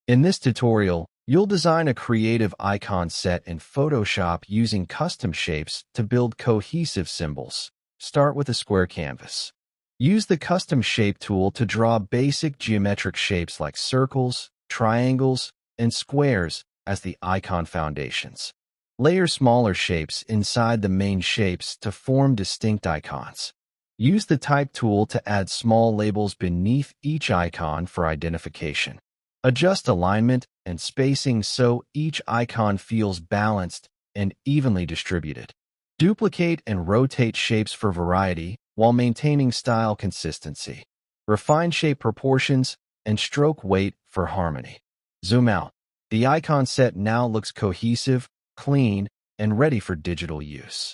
In this tutorial, you'll design a creative icon set in Photoshop using custom shapes to build cohesive symbols. Start with a square canvas. Use the Custom Shape tool to draw basic geometric shapes like circles, triangles, and squares as the icon foundations. Layer smaller shapes inside the main shapes to form distinct icons. Use the Type tool to add small labels beneath each icon for identification. Adjust alignment and spacing so each icon feels balanced and evenly distributed. Duplicate and rotate shapes for variety while maintaining style consistency. Refine shape proportions and stroke weight for harmony. Zoom out. The icon set now looks cohesive, clean, and ready for digital use.